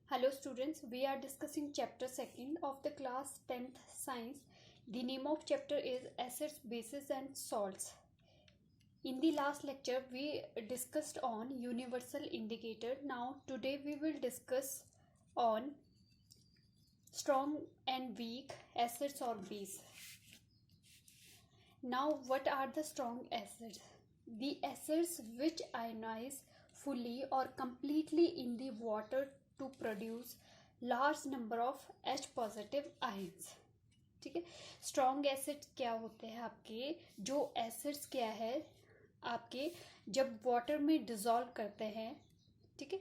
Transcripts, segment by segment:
Hello students, we are discussing chapter 2nd of the class 10th science. The name of chapter is acids, bases and salts. In the last lecture we discussed on universal indicator. Now today we will discuss on strong and weak acids or base. Now what are the strong acids? The acids which ionize fully or completely in the water to produce large number of H positive ions. ठीक है, strong acid क्या होते हैं आपके, जो acids क्या है आपके जब वाटर में डिजोल्व करते हैं, ठीक है,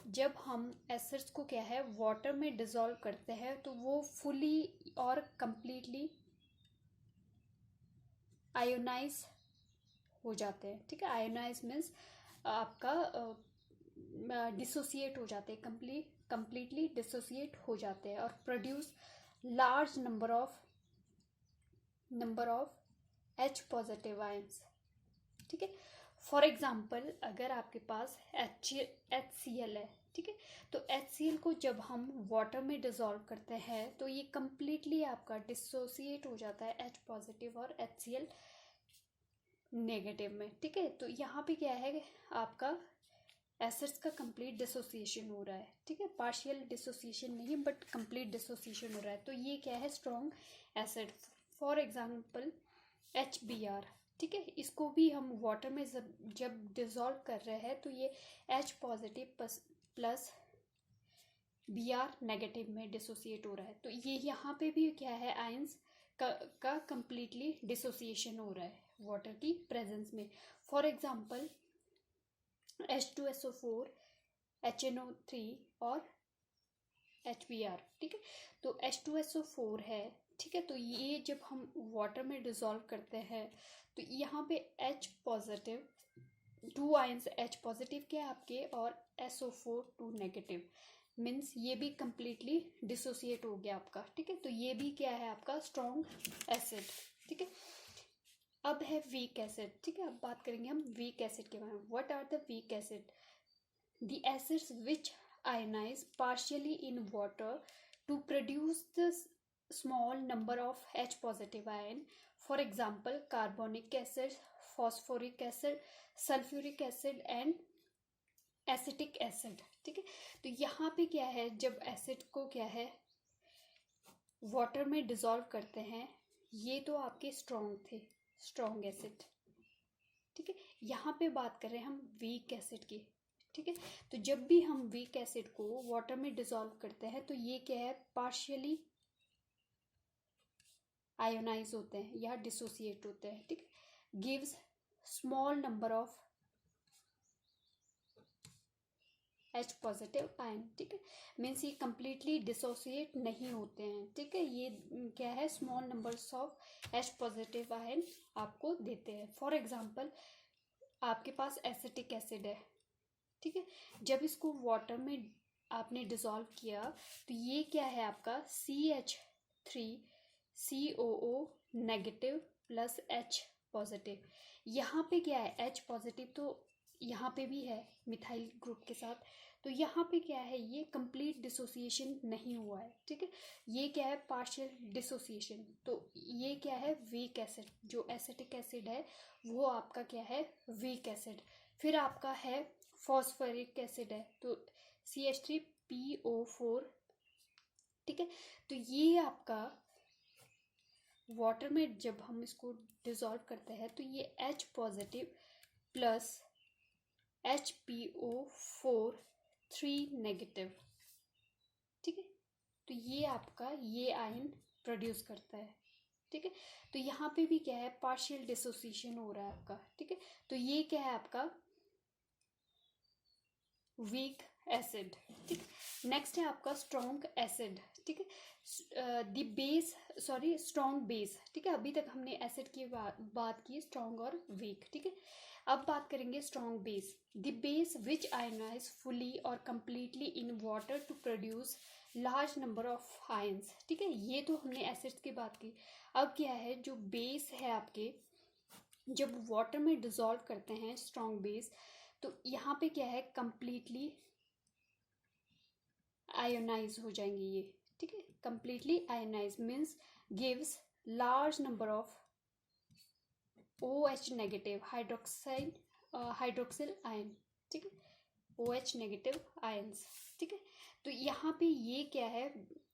जब हम एसिड्स को क्या है वाटर में डिजोल्व करते हैं तो वो फुली और कंप्लीटली आयोनाइज हो जाते हैं. ठीक है, आयोनाइज मीन्स आपका डिसोसिएट हो जाते हैं, कंप्लीटली डिसोसिएट हो जाते हैं और produce large number of H positive ions. ठीक है, फॉर एग्जाम्पल अगर आपके पास HCl है, ठीक है, तो HCl को जब हम वाटर में डिजोल्व करते हैं तो ये कंप्लीटली आपका डिसोसिएट हो जाता है H पॉजिटिव और HCl नेगेटिव में. ठीक है, तो यहाँ पे क्या है आपका एसिड्स का कंप्लीट डिसोसिएशन हो रहा है. ठीक है, पार्शियल डिसोसिएशन नहीं बट कंप्लीट डिसोसिएशन हो रहा है. तो ये क्या है strong acid. For example HBr. ठीक है, इसको भी हम वाटर में जब डिजोल्व कर रहे हैं तो ये H positive plus Br negative में डिसोसिएट हो रहा है. तो ये यहाँ पे भी क्या है आयंस का कंप्लीटली डिसोसिएशन हो रहा है वाटर की प्रेजेंस में. फॉर एग्जांपल H2SO4, HNO3 और HBr. ठीक है, तो H2SO4 है. ठीक है, तो ये जब हम वाटर में डिजोल्व करते हैं तो यहाँ पे H positive 2 ions H positive के आपके और SO4 2 नेगेटिव मीन्स ये भी कंप्लीटली डिसोसिएट हो गया आपका. ठीक है, तो ये भी क्या है आपका स्ट्रॉन्ग एसिड. ठीक है, अब है वीक एसिड. ठीक है, अब बात करेंगे हम वीक एसिड के बारे में. What are the weak acid? The acids which ionise partially in water to produce the small number of H positive ion. For example carbonic acid, phosphoric acid, sulphuric acid and acetic acid. ठीक है, तो यहाँ पे क्या है जब acid को क्या है वाटर में डिजोल्व करते हैं, ये तो आपके स्ट्रॉन्ग थे, स्ट्रॉन्ग एसिड. ठीक है, यहाँ पे बात कर रहे हैं हम वीक एसिड की. ठीक है, तो जब भी हम वीक एसिड को वाटर में डिजोल्व करते हैं तो ये क्या है पार्शियली आयोनाइज होते हैं या डिसोसिएट होते हैं. ठीक है, gives small number of H positive ion. ठीक है, मीन्स ये कंप्लीटली डिसोसिएट नहीं होते हैं. ठीक है, ये क्या है small numbers of H positive ion आपको देते हैं. फॉर एग्जांपल आपके पास एसिटिक एसिड है. ठीक है, जब इसको वाटर में आपने डिसॉल्व किया तो ये क्या है आपका CH3COO negative plus H positive. यहाँ पे क्या है H पॉजिटिव तो यहाँ पे भी है मिथाइल ग्रुप के साथ. तो यहाँ पे क्या है ये कंप्लीट डिसोसिएशन नहीं हुआ है. ठीक है, ये क्या है पार्शियल डिसोसिएशन. तो ये क्या है वीक एसिड. जो एसिटिक एसिड है वो आपका क्या है वीक एसिड. फिर आपका है फॉस्फोरिक एसिड है तो CH3PO4. ठीक है, तो ये आपका वाटर में जब हम इसको डिसॉल्व करते हैं तो ये H positive plus HPO4 3 negative. ठीक है, तो ये आपका ये आयन प्रोड्यूस करता है. ठीक है, तो यहाँ पे भी क्या है पार्शियल डिसोसिएशन हो रहा है आपका. ठीक है, तो ये क्या है आपका वीक एसिड. ठीक, नेक्स्ट है आपका स्ट्रॉन्ग एसिड. ठीक है, द बेस स्ट्रॉन्ग बेस. ठीक है, अभी तक हमने एसिड की बात की स्ट्रॉन्ग और वीक. ठीक है, अब बात करेंगे strong base. The base which ionize fully और completely in water to produce large number of ions. ठीक है, ये तो हमने एसिड्स की बात की. अब क्या है जो बेस है आपके जब वाटर में डिसॉल्व करते हैं स्ट्रॉन्ग बेस तो यहाँ पे क्या है कंप्लीटली आयोनाइज हो जाएंगे ये, ठीक है। Completely ionise means gives large number of OH negative hydroxide hydroxyl ion, ठीक है, OH नेगेटिव आयंस, ठीक है। तो यहाँ पे ये क्या है,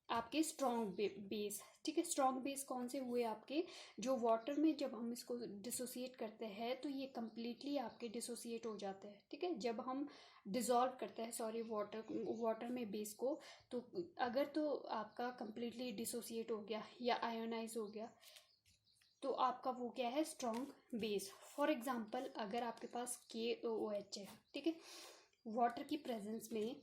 आपके स्ट्रॉन्ग बेस, ठीक है। स्ट्रॉन्ग बेस कौन से हुए आपके, जो वाटर में जब हम इसको डिसोसिएट करते हैं तो ये कम्प्लीटली आपके डिसोसिएट हो जाते हैं, ठीक है। जब हम डिसॉल्व करते हैं सॉरी वाटर में बेस को, तो अगर तो आपका कम्प्लीटली डिसोसिएट हो गया या आयोनाइज हो गया तो आपका वो क्या है, स्ट्रॉन्ग बेस। फॉर एग्जाम्पल अगर आपके पास KOOH है, ठीक है, वाटर की प्रेजेंस में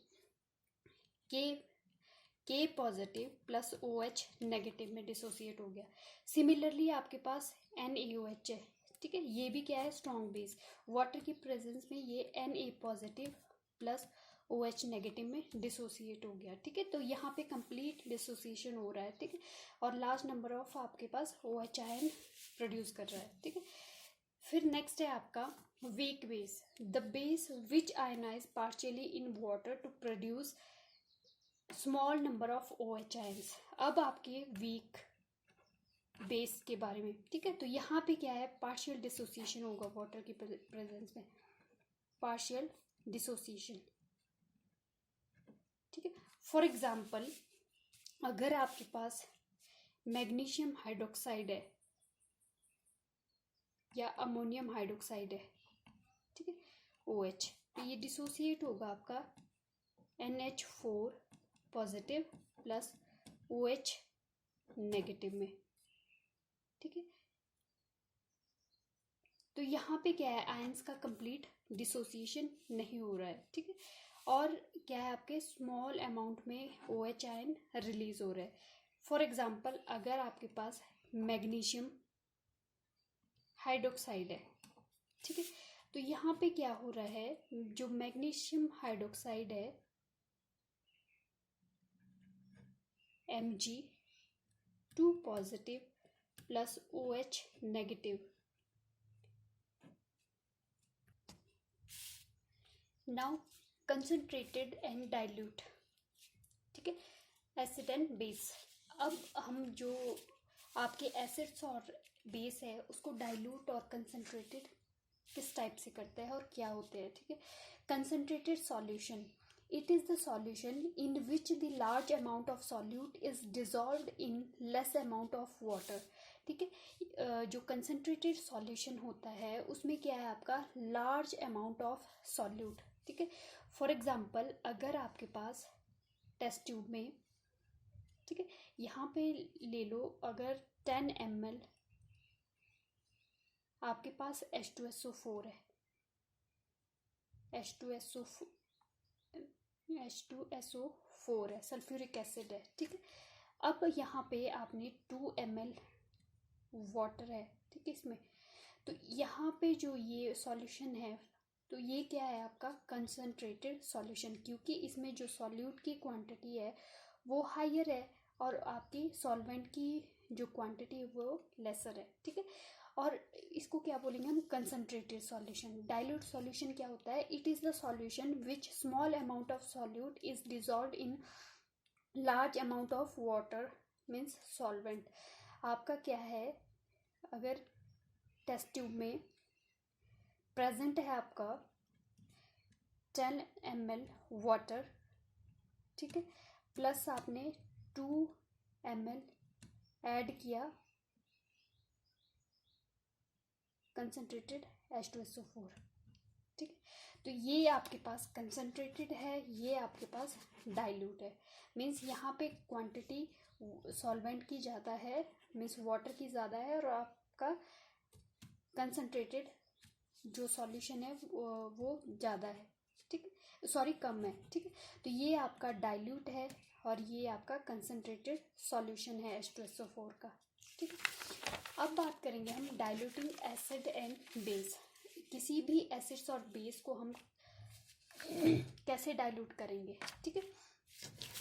के पॉजिटिव प्लस OH नेगेटिव में डिसोसिएट हो गया। सिमिलरली आपके पास NaOH है, ठीक है, ये भी क्या है, स्ट्रॉन्ग बेस। वाटर की प्रेजेंस में ये Na positive plus OH negative में डिसोसिएट हो गया, ठीक है। तो यहाँ पे कंप्लीट डिसोसिएशन हो रहा है, ठीक है, और लार्ज नंबर ऑफ आपके पास OH आयन प्रोड्यूस कर रहा है, ठीक है। फिर नेक्स्ट है आपका weak base, the base which ionise partially in water to produce small number of OH ions. अब आपके वीक बेस के बारे में, ठीक है। तो यहाँ पे क्या है, पार्शियल डिसोसिएशन होगा वाटर की प्रेजेंस में, पार्शियल डिसोसिएशन, ठीक है। फॉर एग्जाम्पल अगर आपके पास मैग्नीशियम हाइड्रोक्साइड है या अमोनियम हाइड्रोक्साइड है, ठीक है, OH, तो ये डिसोसिएट होगा आपका NH4 positive plus OH negative में, ठीक है। तो यहाँ पे क्या है, आयंस का कंप्लीट डिसोसिएशन नहीं हो रहा है, ठीक है। और क्या है, आपके स्मॉल अमाउंट में OH आयन रिलीज हो रहा है। फॉर एग्जाम्पल अगर आपके पास मैग्नीशियम हाइड्रोक्साइड है, ठीक है, तो यहाँ पे क्या हो रहा है, जो मैग्नीशियम हाइड्रोक्साइड है Mg2 positive plus OH negative, now concentrated and dilute, ठीक है, एसिड एंड बेस। अब हम जो आपके एसिड्स और बेस है उसको डाइल्यूट और कंसंट्रेटेड किस टाइप से करते हैं और क्या होते हैं, ठीक है। Concentrated solution, it is the solution in which the large amount of solute is dissolved in less amount of water, ठीक है। जो कंसंट्रेटेड सॉल्यूशन होता है उसमें क्या है, आपका लार्ज अमाउंट ऑफ सॉल्यूट, ठीक है। फॉर एग्जांपल अगर आपके पास टेस्ट ट्यूब में, ठीक है, यहाँ पे ले लो अगर 10 ml आपके पास H2SO4 है, H2SO4 है, सल्फ्यूरिक एसिड है, ठीक है। अब यहाँ पे आपने 2 ml वाटर है, ठीक है, इसमें तो यहाँ पे जो ये सॉल्यूशन है तो ये क्या है, आपका कंसंट्रेटेड सॉल्यूशन, क्योंकि इसमें जो सॉल्यूट की क्वांटिटी है वो हायर है और आपकी सॉल्वेंट की जो क्वांटिटी है वो लेसर है, ठीक है। और इसको क्या बोलेंगे हम, कंसंट्रेटेड सॉल्यूशन। डाइल्यूट सॉल्यूशन क्या होता है, it is the solution which small amount of solute is dissolved in large amount of water means solvent. आपका क्या है, अगर टेस्ट ट्यूब में प्रेजेंट है आपका 10 ml वाटर, ठीक है, प्लस आपने 2 ml ऐड किया कंसंट्रेटेड H2SO4, ठीक है। तो ये आपके पास कंसंट्रेटेड है, ये आपके पास डाइल्यूट है, मीन्स यहाँ पे क्वांटिटी सॉल्वेंट की ज़्यादा है, मीन्स वाटर की ज़्यादा है, और आपका कंसंट्रेटेड जो सॉल्यूशन है वो ज़्यादा है, ठीक है, सॉरी कम है, ठीक है। तो ये आपका डाइल्यूट है और ये आपका कंसंट्रेटेड सॉल्यूशन है H2SO4 का, ठीक है। अब बात करेंगे हम डाइल्यूटिंग एसिड एंड बेस। किसी भी एसिड्स और बेस को हम कैसे डाइल्यूट करेंगे, ठीक है।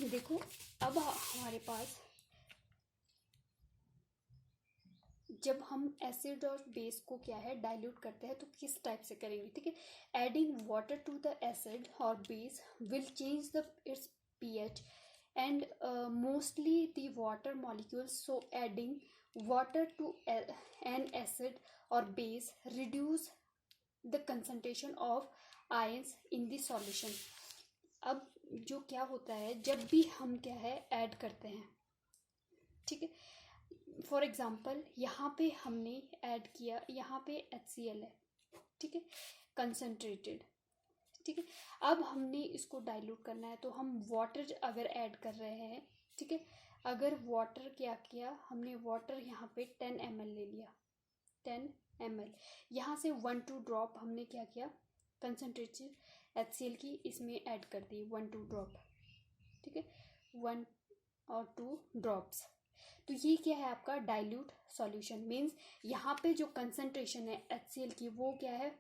देखो अब हमारे पास जब हम एसिड और बेस को क्या है डाइल्यूट करते हैं तो किस टाइप से करेंगे, ठीक है। Adding water to the acid और base will change the its pH and mostly the water molecules, so adding water to an acid or base reduce the concentration of ions in the solution. अब जो क्या होता है, जब भी हम क्या है ऐड करते हैं, ठीक है, फॉर एग्जांपल यहाँ पे हमने ऐड किया, यहाँ पे HCl है, ठीक है, कंसनट्रेटेड, ठीक है, अब हमने इसको डाइल्यूट करना है, तो हम वाटर अगर ऐड कर रहे हैं, ठीक है, अगर वाटर क्या किया हमने, वाटर यहाँ पे 10 ml ले लिया, 10 ml, यहाँ से 1-2 ड्रॉप हमने क्या किया, कंसनट्रेटेड HCl की इसमें ऐड कर दी, 1-2 ड्रॉप, ठीक है, 1 और 2 ड्रॉप्स। तो ये क्या है आपका डाइल्यूट सॉल्यूशन, मीन्स यहाँ पे जो कंसनट्रेशन है HCl की वो क्या है,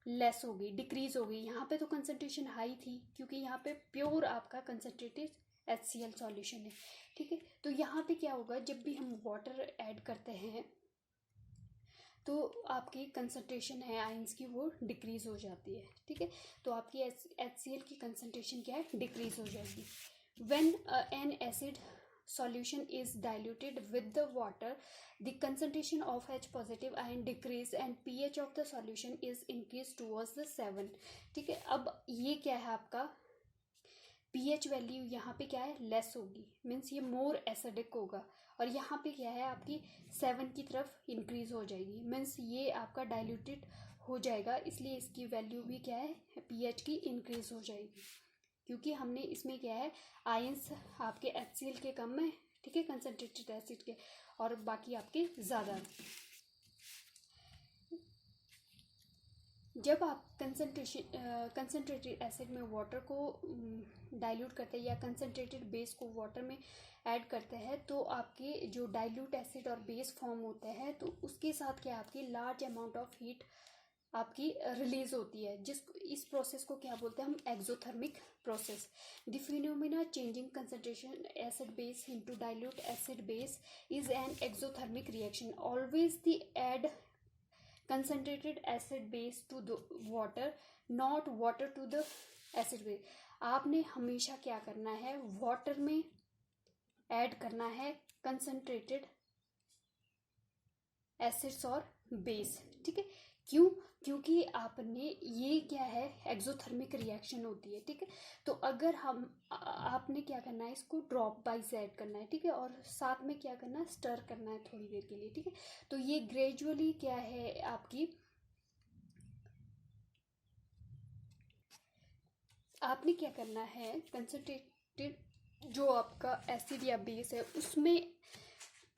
लेस हो गई, डिक्रीज हो गई। यहाँ पे तो कंसनट्रेशन हाई थी क्योंकि यहाँ पे प्योर आपका कंसनट्रेटेड HCl सॉल्यूशन है, ठीक है। तो यहाँ पे क्या होगा, जब भी हम वाटर ऐड करते हैं तो आपकी कंसनट्रेशन है आयंस की वो डिक्रीज हो जाती है, ठीक है। तो आपकी HCl की कंसनट्रेशन क्या है, डिक्रीज हो जाएगी। When an acid solution is diluted with the water, the concentration of H positive ion decrease and pH of the solution is increased towards the 7, ठीक है। अब ये क्या है आपका pH वैल्यू यहाँ पे क्या है, लेस होगी, मीन्स ये मोर एसिडिक होगा, और यहाँ पे क्या है आपकी 7 की तरफ इंक्रीज हो जाएगी, मीन्स ये आपका डाइल्यूटेड हो जाएगा, इसलिए इसकी वैल्यू भी क्या है, pH की इंक्रीज हो जाएगी, क्योंकि हमने इसमें क्या है आयंस आपके HCl के कम है, ठीक है, कंसनट्रेटेड एसिड के, और बाकी आपके ज़्यादा। जब आप कंसनट्रेटेड एसिड में वाटर को डाइल्यूट करते हैं या कंसनट्रेटेड बेस को वाटर में ऐड करते हैं, तो आपके जो डाइल्यूट एसिड और बेस फॉर्म होते हैं, तो उसके साथ क्या आपकी लार्ज अमाउंट ऑफ हीट आपकी रिलीज होती है, जिस इस प्रोसेस को क्या बोलते हैं हम, exothermic process. The phenomena changing concentration acid base into dilute acid base is an exothermic reaction. Always the add concentrated acid base to the water, not water to the acid base. आपने हमेशा क्या करना है, water में add करना है concentrated acids और base, ठीक है। क्यों, क्योंकि आपने ये क्या है एक्सोथर्मिक रिएक्शन होती है, ठीक है। तो अगर हम आपने क्या करना है, इसको ड्रॉप वाइज ऐड करना है, ठीक है, और साथ में क्या करना है, स्टर करना है थोड़ी देर के लिए, ठीक है। तो ये ग्रेजुअली क्या है आपकी, आपने क्या करना है, कंसंट्रेटेड जो आपका एसिड या बेस है उसमें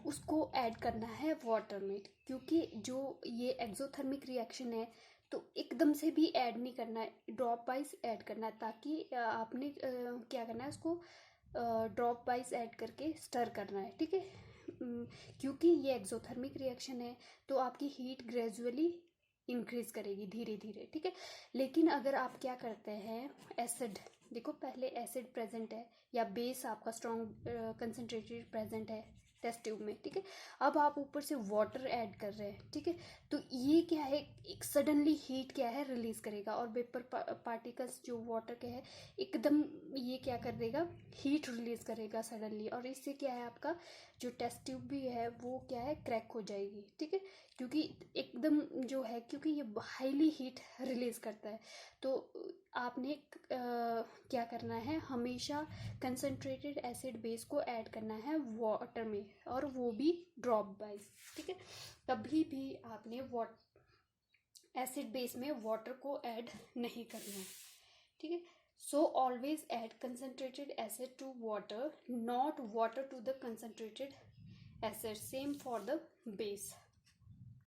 उसको ऐड करना है वाटर में, क्योंकि जो ये एक्सोथर्मिक रिएक्शन है तो एकदम से भी ऐड नहीं करना है, ड्रॉप वाइज ऐड करना है, ताकि आपने क्या करना है, उसको ड्रॉप वाइज ऐड करके स्टर करना है, ठीक है। क्योंकि ये एक्सोथर्मिक रिएक्शन है तो आपकी हीट ग्रेजुअली इंक्रीज करेगी धीरे धीरे, ठीक है। लेकिन अगर आप क्या करते हैं, एसिड देखो पहले एसिड प्रेजेंट है या बेस आपका स्ट्रॉन्ग कंसंट्रेटेड प्रेजेंट है टेस्ट ट्यूब में, ठीक है, अब आप ऊपर से वाटर ऐड कर रहे हैं, ठीक है, तो ये क्या है, एक सडनली हीट क्या है रिलीज करेगा, और वेपर पार्टिकल्स जो वाटर के है एकदम ये क्या कर देगा, हीट रिलीज करेगा सडनली, और इससे क्या है आपका जो टेस्ट ट्यूब भी है वो क्या है क्रैक हो जाएगी, ठीक है, क्योंकि एकदम जो है, क्योंकि ये हाईली हीट रिलीज करता है। तो आपने क्या करना है, हमेशा कंसंट्रेटेड एसिड बेस को ऐड करना है वाटर में, और वो भी ड्रॉप वाइज, ठीक है। कभी भी आपने एसिड बेस में वाटर को ऐड नहीं करना है, ठीक है। So always add concentrated acid to water, not water to the concentrated acid, same for the base.